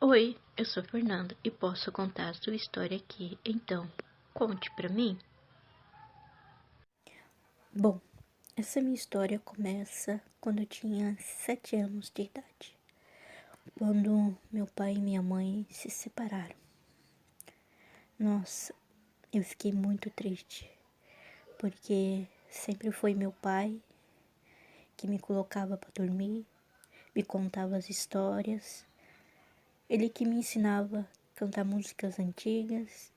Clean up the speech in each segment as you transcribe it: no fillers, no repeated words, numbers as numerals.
Oi, eu sou Fernanda e posso contar a sua história aqui. Então, conte pra mim. Bom, essa minha história começa quando eu tinha 7 anos de idade, quando meu pai e minha mãe se separaram. Nossa, eu fiquei muito triste, porque sempre foi meu pai que me colocava para dormir, me contava as histórias, ele que me ensinava a cantar músicas antigas.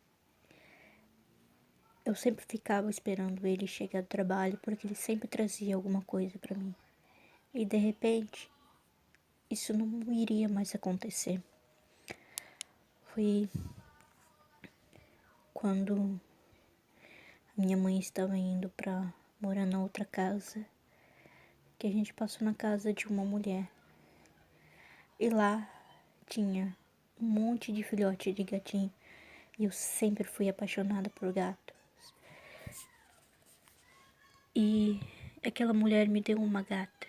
Eu sempre ficava esperando ele chegar do trabalho, porque ele sempre trazia alguma coisa para mim. E de repente, isso não iria mais acontecer. Foi quando minha mãe estava indo para morar na outra casa, que a gente passou na casa de uma mulher. E lá tinha um monte de filhote de gatinho. E eu sempre fui apaixonada por gato. E aquela mulher me deu uma gata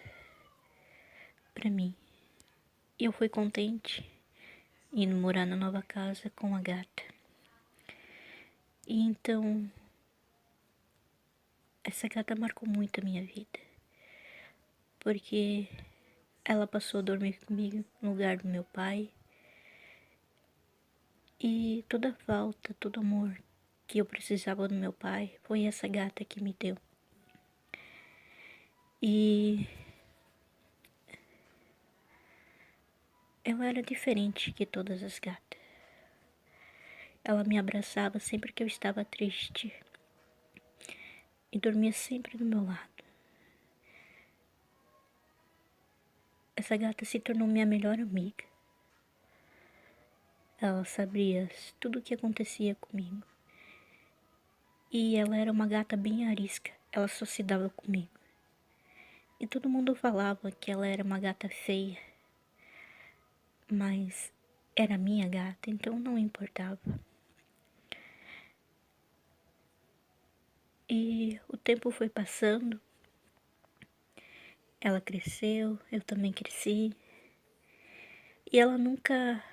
para mim. E eu fui contente indo morar na nova casa com a gata. E então essa gata marcou muito a minha vida, porque ela passou a dormir comigo no lugar do meu pai. E toda falta, todo amor que eu precisava do meu pai foi essa gata que me deu. E ela era diferente que todas as gatas. Ela me abraçava sempre que eu estava triste e dormia sempre do meu lado. Essa gata se tornou minha melhor amiga. Ela sabia tudo o que acontecia comigo. E ela era uma gata bem arisca. Ela só se dava comigo. E todo mundo falava que ela era uma gata feia. Mas era minha gata, então não importava. E o tempo foi passando. Ela cresceu, eu também cresci. E ela nunca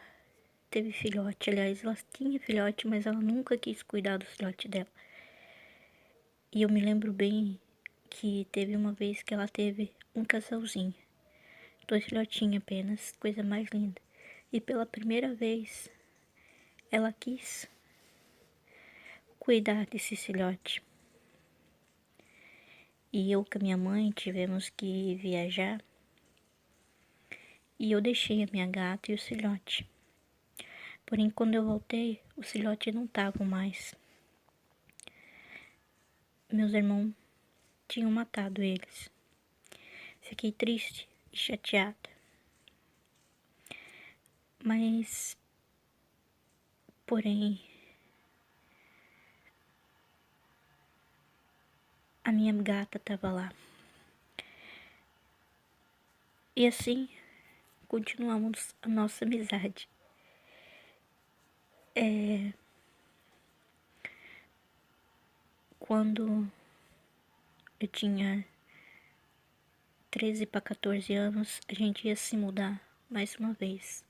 teve filhote. Aliás, ela tinha filhote, mas ela nunca quis cuidar do filhote dela. E eu me lembro bem que teve uma vez que ela teve um casalzinho. 2 filhotinhos apenas, coisa mais linda. E pela primeira vez, ela quis cuidar desse filhote. E eu com a minha mãe tivemos que viajar. E eu deixei a minha gata e o filhote. Porém, quando eu voltei, os filhotes não estavam mais. Meus irmãos tinham matado eles. Fiquei triste e chateada. Mas, porém, a minha gata estava lá. E assim, continuamos a nossa amizade. Quando eu tinha 13 para 14 anos, a gente ia se mudar mais uma vez.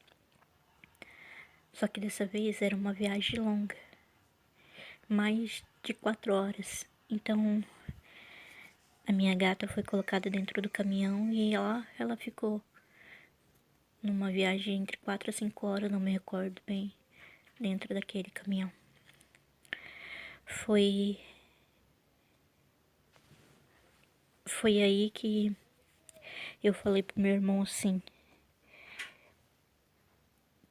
Só que dessa vez era uma viagem longa, mais de 4 horas. Então, a minha gata foi colocada dentro do caminhão e ela ficou numa viagem entre 4 a 5 horas, não me recordo bem, dentro daquele caminhão. Foi aí que eu falei pro meu irmão assim,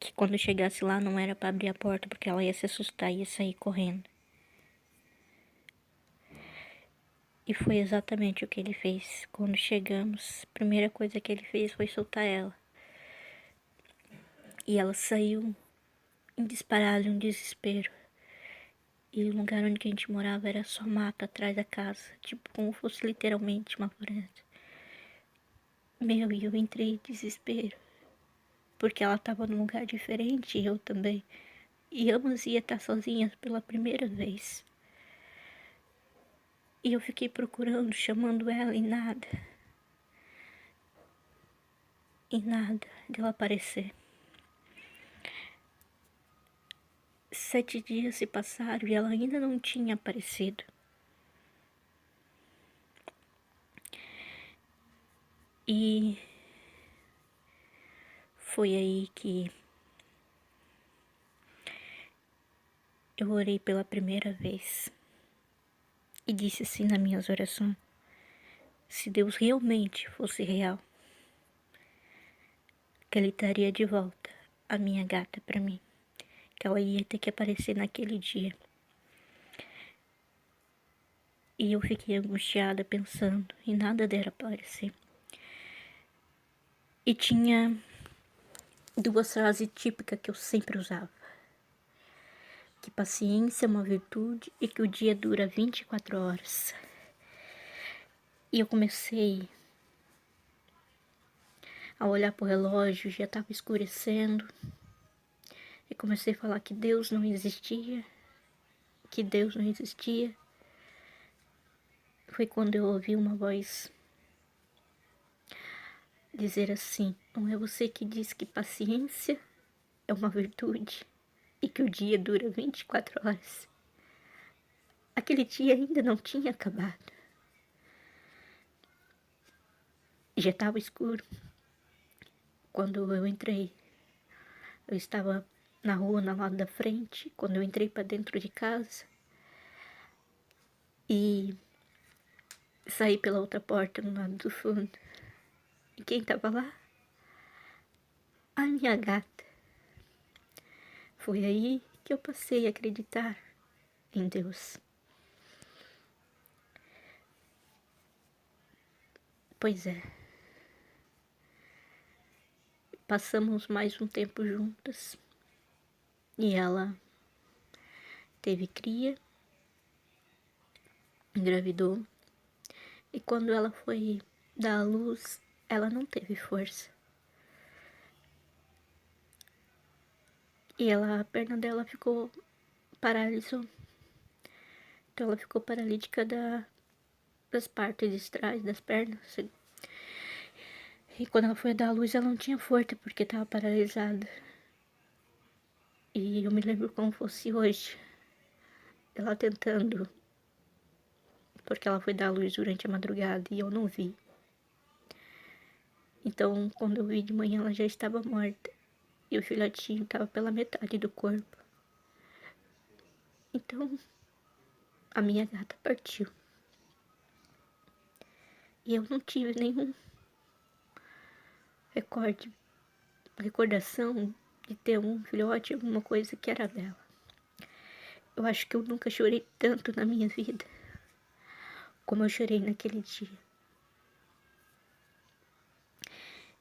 que quando chegasse lá não era para abrir a porta porque ela ia se assustar e ia sair correndo. E foi exatamente o que ele fez. Quando chegamos, a primeira coisa que ele fez foi soltar ela. E ela saiu em disparado, em desespero. E o lugar onde a gente morava era só mata atrás da casa, tipo como fosse literalmente uma floresta. E eu entrei em desespero, porque ela estava num lugar diferente e eu também. E ambas ia estar sozinhas pela primeira vez. E eu fiquei procurando, chamando ela e nada. E nada dela aparecer. 7 dias se passaram e ela ainda não tinha aparecido. E foi aí que eu orei pela primeira vez e disse assim nas minhas orações: se Deus realmente fosse real, que Ele daria de volta a minha gata para mim, que ela ia ter que aparecer naquele dia. E eu fiquei angustiada pensando e nada dela aparecer. E tinha 2 frases típicas que eu sempre usava: que paciência é uma virtude e que o dia dura 24 horas. E eu comecei a olhar pro relógio, já estava escurecendo. E comecei a falar que Deus não existia, que Deus não existia. Foi quando eu ouvi uma voz dizer assim: não é você que diz que paciência é uma virtude e que o dia dura 24 horas. Aquele dia ainda não tinha acabado. Já estava escuro. Quando eu entrei, eu estava na rua, na lado da frente, quando eu entrei para dentro de casa e saí pela outra porta no lado do fundo. E quem estava lá? A minha gata. Foi aí que eu passei a acreditar em Deus. Pois é. Passamos mais um tempo juntas e ela teve cria, engravidou, e quando ela foi dar à luz, ela não teve força. E a perna dela ficou paralisou. Então ela ficou paralítica das partes de trás das pernas. E quando ela foi dar à luz, ela não tinha força porque estava paralisada. E eu me lembro como fosse hoje, ela tentando, porque ela foi dar à luz durante a madrugada e eu não vi. Então, quando eu vi de manhã, ela já estava morta e o filhotinho estava pela metade do corpo. Então, a minha gata partiu. E eu não tive nenhum recordação de ter um filhote, alguma coisa que era dela. Eu acho que eu nunca chorei tanto na minha vida como eu chorei naquele dia.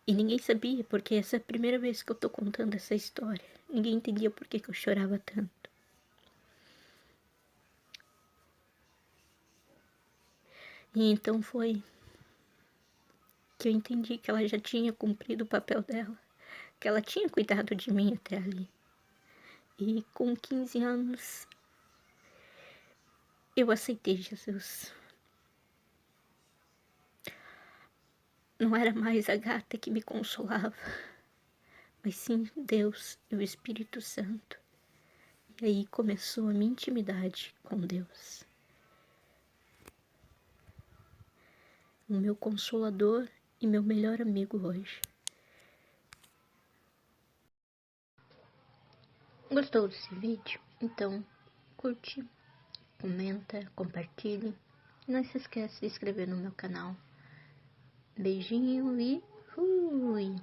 E ninguém sabia, porque essa é a primeira vez que eu tô contando essa história. Ninguém entendia por que eu chorava tanto. E então foi que eu entendi que ela já tinha cumprido o papel dela, que ela tinha cuidado de mim até ali. E com 15 anos, eu aceitei Jesus. Não era mais a gata que me consolava, mas sim Deus e o Espírito Santo. E aí começou a minha intimidade com Deus. O meu consolador e meu melhor amigo hoje. Gostou desse vídeo? Então curte, comenta, compartilhe. Não se esqueça de se inscrever no meu canal. Beijinho e fui!